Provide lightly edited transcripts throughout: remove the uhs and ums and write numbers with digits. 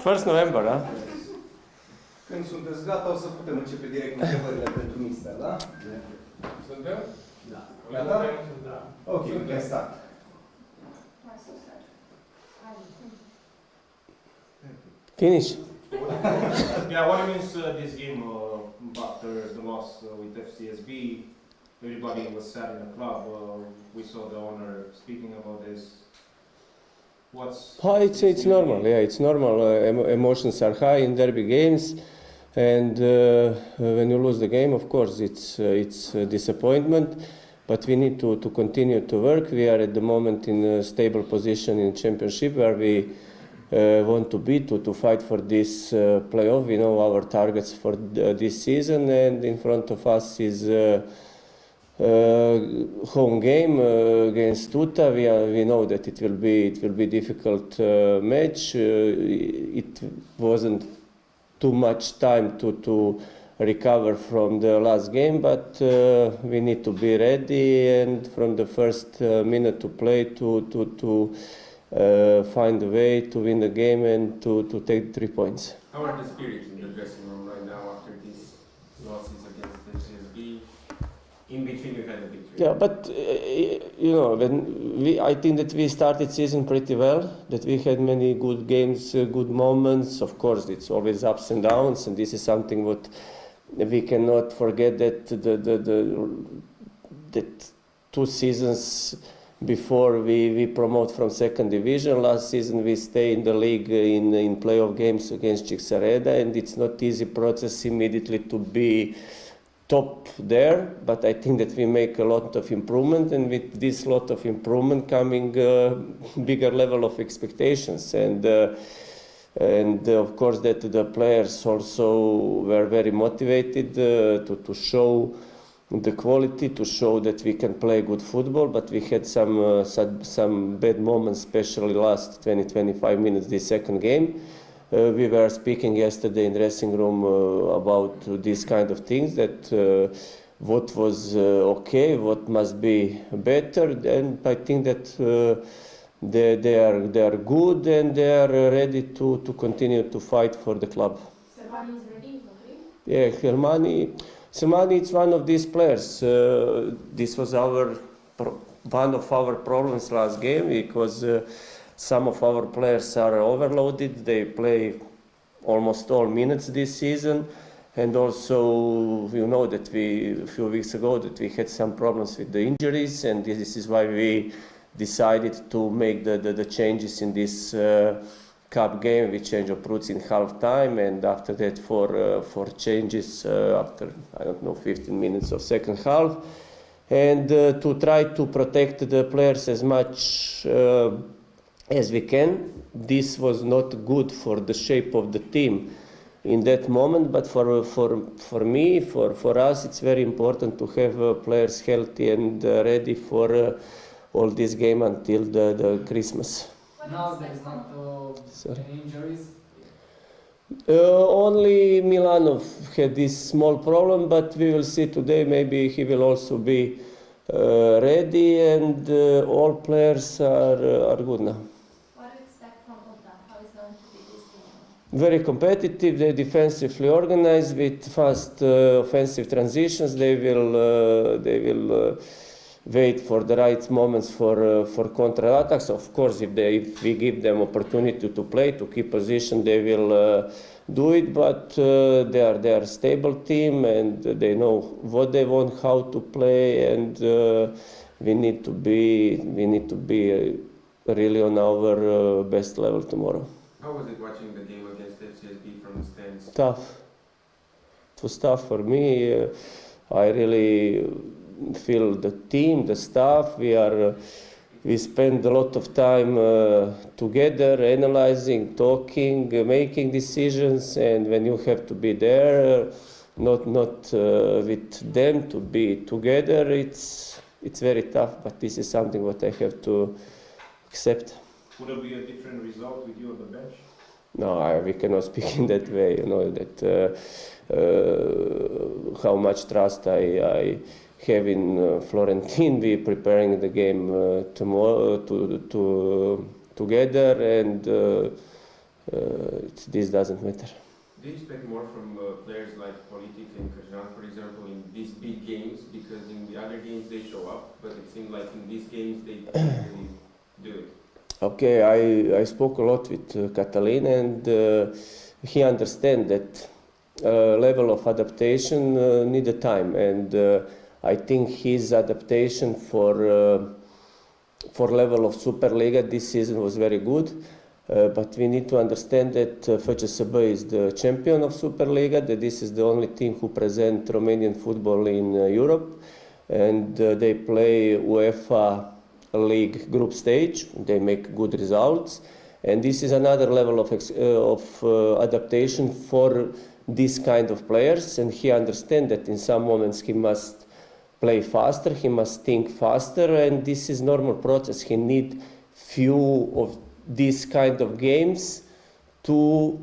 1st November, da? Când sunteți gata, o să putem începe direct cu întrebările pentru mister, da? Suntem? Da. Gata? Da. Ok, we can start. Finish. Yeah, what means this game after the loss with FCSB? Everybody was sad in the club. We saw the owner speaking about this. It's normal. Yeah, it's normal. Emotions are high in derby games, and when you lose the game, of course, it's a disappointment. But we need to continue to work. We are at the moment in a stable position in Championship where we want to be to fight for this playoff. We know our targets for this season, and in front of us is home game against UTA. We know that it will be difficult match. It wasn't too much time to recover from the last game, but we need to be ready, and from the first minute to play to find a way to win the game and to take 3 points. How are the spirits in the dressing room right now after these losses against the CSB? In between you had a victory. Yeah, but you know, I think that we started season pretty well. That we had many good games, good moments. Of course, it's always ups and downs, and this is something what we cannot forget. That that 2 seasons before we promote from 2nd division. Last season we stay in the league in playoff games against Čiksereda, and it's not easy process immediately to be top there, but I think that we make a lot of improvement, and with this lot of improvement coming bigger level of expectations, and of course that the players also were very motivated to show the quality, to show that we can play good football, but we had some bad moments, especially last 20-25 minutes this second game. We were speaking yesterday in dressing room about these kind of things, that what was okay, what must be better, and I think that they are good, and they are ready to continue to fight for the club. Selmani is ready, okay? Yeah, Selmani is one of these players. This was one of our problems last game, because some of our players are overloaded. They play almost all minutes this season, and also you know that a few weeks ago that we had some problems with the injuries, and this is why we decided to make the changes in this cup game. We changed approach in half time, and after that for changes after, I don't know, 15 minutes of second half, and to try to protect the players as much as we can. This was not good for the shape of the team in that moment, but for me, for us, it's very important to have players healthy and ready for all this game until the Christmas. Now there is not any injuries? Only Milanov had this small problem, but we will see today. Maybe he will also be ready, and all players are good now. What do you expect from UTA? How is going to be this game? Very competitive. They defensively organized with fast offensive transitions. They will wait for the right moments for counter-attacks. Of course, if we give them opportunity to play, to keep position, they will do it. But they are a stable team, and they know what they want, how to play, and we need to be really on our best level tomorrow. How was it watching the game against FCSB from the stands? Tough. It was tough for me. I really feel the team, the staff. We spend a lot of time together, analyzing, talking, making decisions, and when you have to be there, not with them, to be together, it's very tough. But this is something what I have to accept. Would it be a different result with you on the bench? No, we cannot speak in that way. You know that how much trust I have in Florentin. We preparing the game tomorrow to together, and this doesn't matter. Do you expect more from players like Politic and Kajran, for example, in these big games? Because in the other games they show up, but it seems like in these games they don't really do it. Okay, I spoke a lot with Catalin, and he understands that level of adaptation needed time, and I think his adaptation for level of Superliga this season was very good. But we need to understand that FCSB is the champion of Superliga, that this is the only team who present Romanian football in Europe, and they play UEFA League group stage. They make good results, and this is another level of adaptation for this kind of players, and he understands that in some moments he must play faster, he must think faster, and this is normal process. He need few of these kind of games to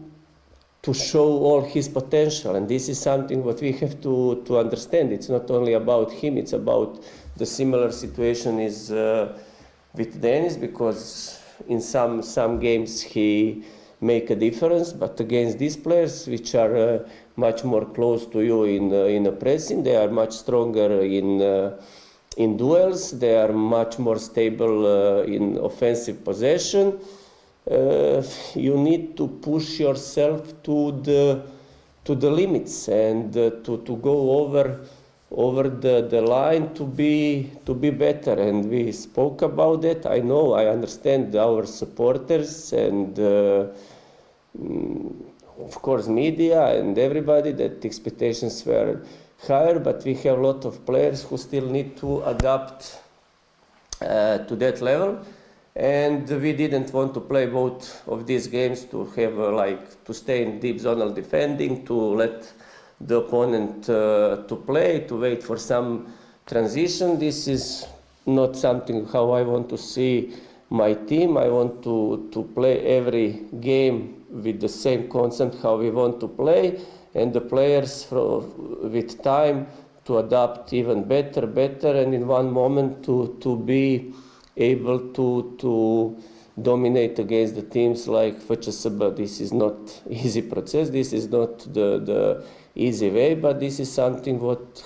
show all his potential, and this is something what we have to understand. It's not only about him, it's about the similar situation is with Denis, because in some games he make a difference, but against these players which are much more close to you in a pressing, they are much stronger in duels, they are much more stable in offensive possession. You need to push yourself to the limits and to go over the line to be better, and we spoke about that. I know, I understand our supporters and of course media and everybody, that expectations were higher, but we have a lot of players who still need to adapt to that level, and we didn't want to play both of these games to have to stay in deep zonal defending, to let the opponent to play, to wait for some transition. This is not something how I want to see my team. I want to play every game with the same concept how we want to play, and the players with time to adapt even better, and in one moment to be able to dominate against the teams like FCSB. This is not easy process, this is not the easy way, but this is something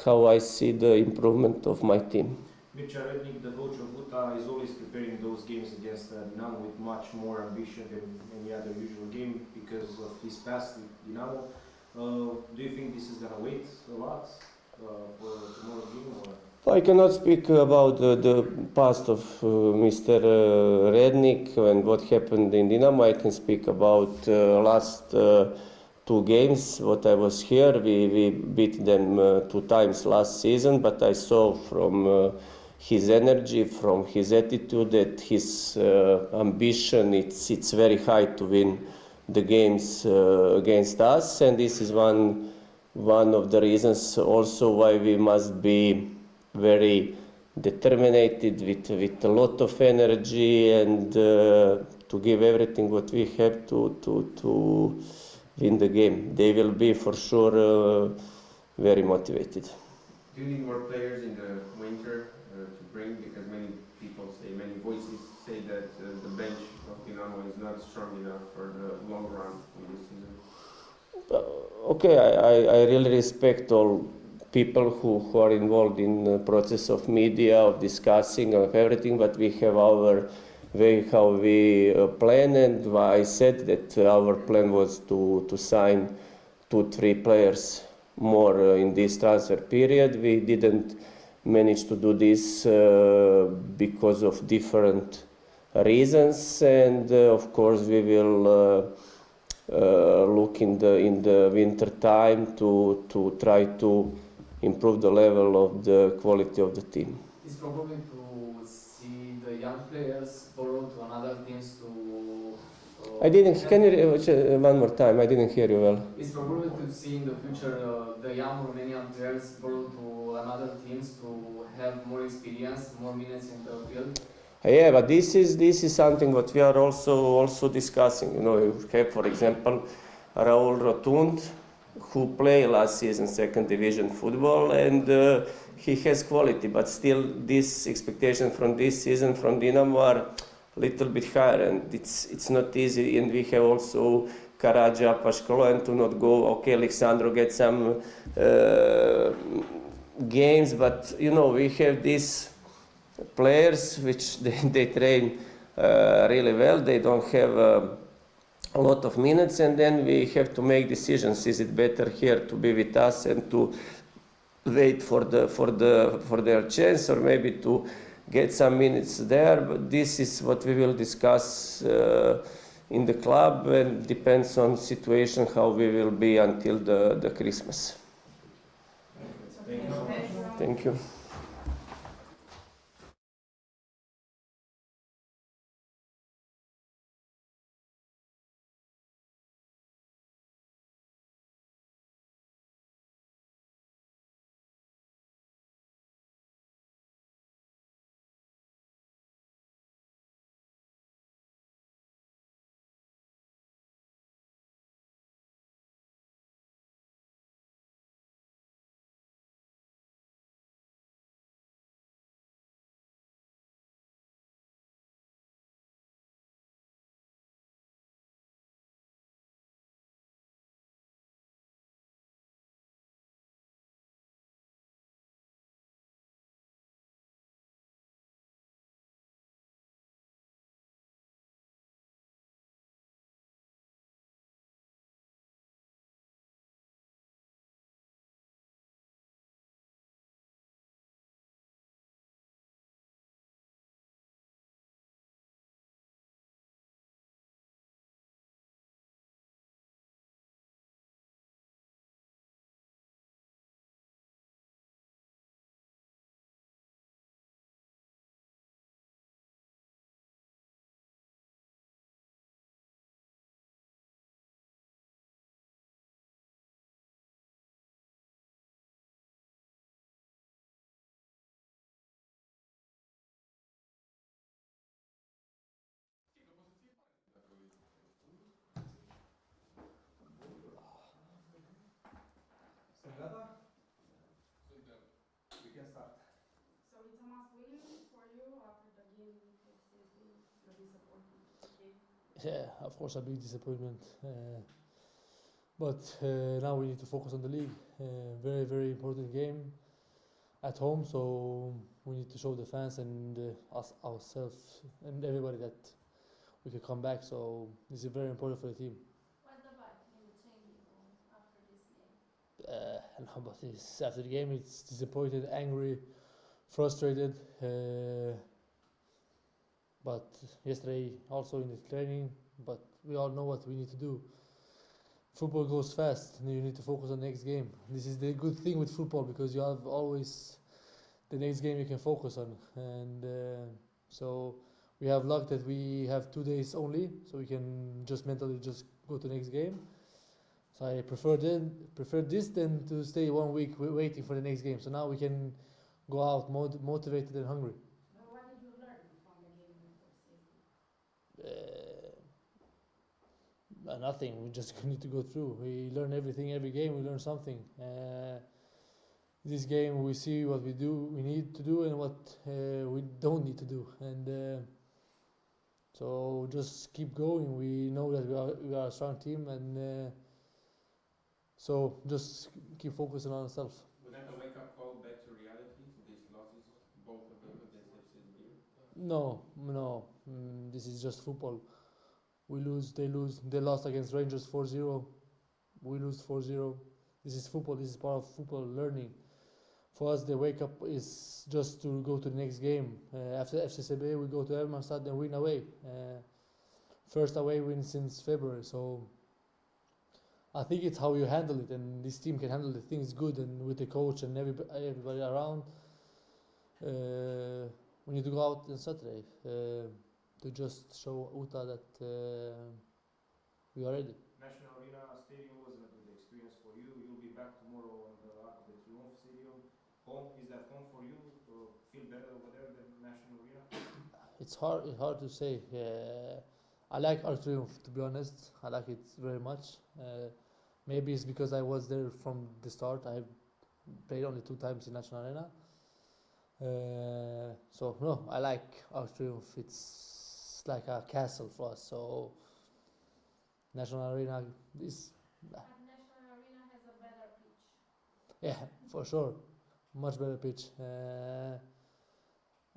how I see the improvement of my team. Mircea Rednic, the coach of UTA, is always preparing those games against Dinamo with much more ambition than any other usual game because of his past with Dinamo. Do you think this is going to wait a lot for tomorrow's game? Or? I cannot speak about the past of Mr. Rednic and what happened in Dinamo. I can speak about last 2 games, what I was here. We beat them 2 times last season, but I saw from his energy, from his attitude, that his ambition, it's very high to win the games against us, and this is one of the reasons also why we must be very determined with a lot of energy and to give everything what we have to win the game. They will be for sure very motivated. Do you need more players in the winter to bring? Because many voices say that the bench of Dinamo is not strong enough for the long run in this season. Okay, I really respect all people who are involved in the process of media, of discussing, of everything, but we have our way how we plan, and I said that our plan was to sign 2-3 players more in this transfer period. We didn't manage to do this because of different reasons, and of course we will look in the winter time to try to improve the level of the quality of the team. It's probably to see the young players borrow to another teams to... Can you one more time? I didn't hear you well. It's probably to see in the future the young Romanian players borrow to another teams to have more experience, more minutes in the field. Yeah, but this is something what we are also discussing. You know, you have, for example, Raul Rotund, who played last season 2nd division football, and he has quality, but still this expectation from this season from Dinamo are little bit higher, and it's not easy. And we have also Karadja, Pashkolo, and to not go. Okay, Alexandro get some games, but you know we have these players which they train really well. They don't have a lot of minutes, and then we have to make decisions. Is it better here to be with us and to wait for their chance, or maybe to get some minutes there? But this is what we will discuss in the club, and depends on situation how we will be until the Christmas. Thank you. Sunt gata? Suntem. We can start. So it's a must win for you after the game with XSB, the disappointment of the game. Yeah, of course a big disappointment. But now we need to focus on the league. Very, very important game at home, so we need to show the fans and us ourselves and everybody that we can come back. So this is very important for the team. What's the vibe in the changing room after this game? No, but after the game, it's disappointed, angry, frustrated. But yesterday also in the training, but we all know what we need to do. Football goes fast, and you need to focus on the next game. This is the good thing with football, because you have always the next game you can focus on. And so we have luck that we have 2 days only, so we can just mentally just go to the next game. So I prefer this than to stay 1 week waiting for the next game. So now we can go out motivated and hungry. But what did you learn from the game with XSB? Nothing. We just need to go through. We learn everything. Every game we learn something. This game we see what we need to do, and what we don't need to do. And so just keep going. We know that we are a strong team, and so just keep focusing on ourselves. Was that a wake-up call back to reality, these losses, both of them against XSB? No. This is just football. We lose, they lose. They lost against Rangers 4-0. We lose 4-0. This is football. This is part of football learning. For us, the wake up is just to go to the next game. After FCCB, we go to Ermanstad and win away. First away win since February. So I think it's how you handle it, and this team can handle the things good, and with the coach and everybody around. We need to go out on Saturday to just show UTA that we are ready. National Arena Stadium wasn't a good experience for you. You'll be back tomorrow on the Arcul de Triumf Stadium. Home, is that home for you? Feel better over there than National Arena? It's hard to say. I like Arcul de Triumf, to be honest. I like it very much. Maybe it's because I was there from the start. I played only 2 times in National Arena. So no, I like Arcul de Triumf. It's it's like a castle for us. So National Arena is, But National Arena has a better pitch. yeah, for sure, much better pitch,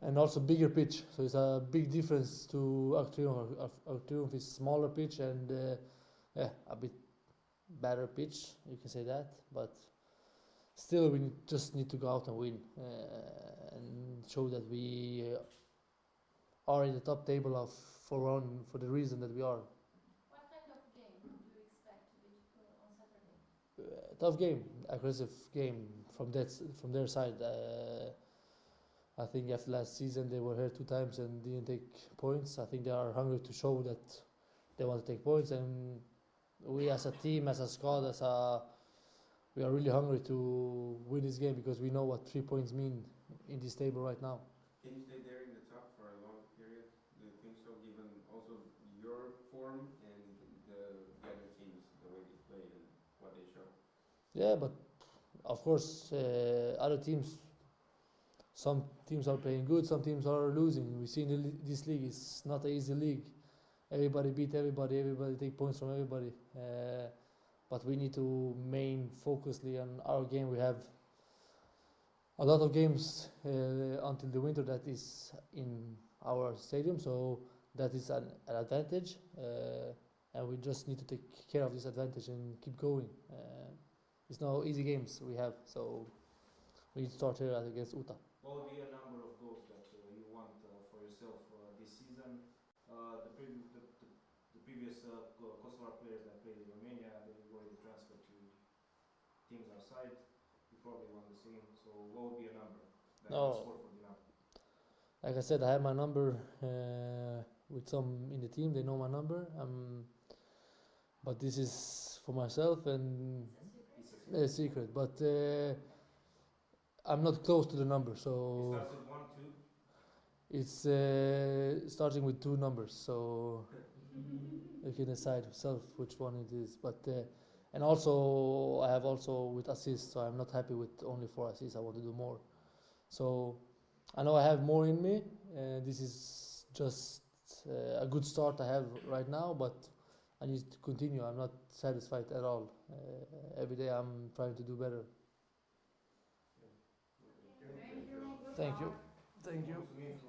and also bigger pitch. So it's a big difference to Arc de Triumph. Arc de Triumph is smaller pitch and yeah, a bit better pitch. You can say that, but still we just need to go out and win and show that we are in the top table of for the reason that we are. What kind of game do you expect to be on Saturday? Tough game, aggressive game from their side. I think after last season they were here 2 times and didn't take points. I think they are hungry to show that they want to take points, and we as a team, as a squad, we are really hungry to win this game because we know what 3 points mean in this table right now. Can you stay there in the top for a long period? Do you think so, given also your form and the other teams, the way they play and what they show? Yeah, but of course, other teams, some teams are playing good, some teams are losing. We see in this league, it's not an easy league. Everybody beat everybody, everybody take points from everybody. But we need to main focusedly on our game. We have a lot of games until the winter that is in our stadium, so that is an advantage. And we just need to take care of this advantage and keep going. It's no easy games we have, so we need to start here against UTA. What would be a number of goals that you want for yourself this season? The previous Kosovar players that played in Romania, they already transferred to teams outside. You probably want the same. So what would be a number that you score for Dinamo? Like I said, I have my number with some in the team. They know my number. But this is for myself and a secret. But I'm not close to the number, so It starts with 1, 2. it's starting with 2 numbers. So you can decide yourself which one it is. But and also I have also with assists. So I'm not happy with only 4 assists. I want to do more. So I know I have more in me. This is just a good start I have right now, but I need to continue. I'm not satisfied at all. Every day I'm trying to do better. Thank you. Thank you. Thank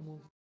you.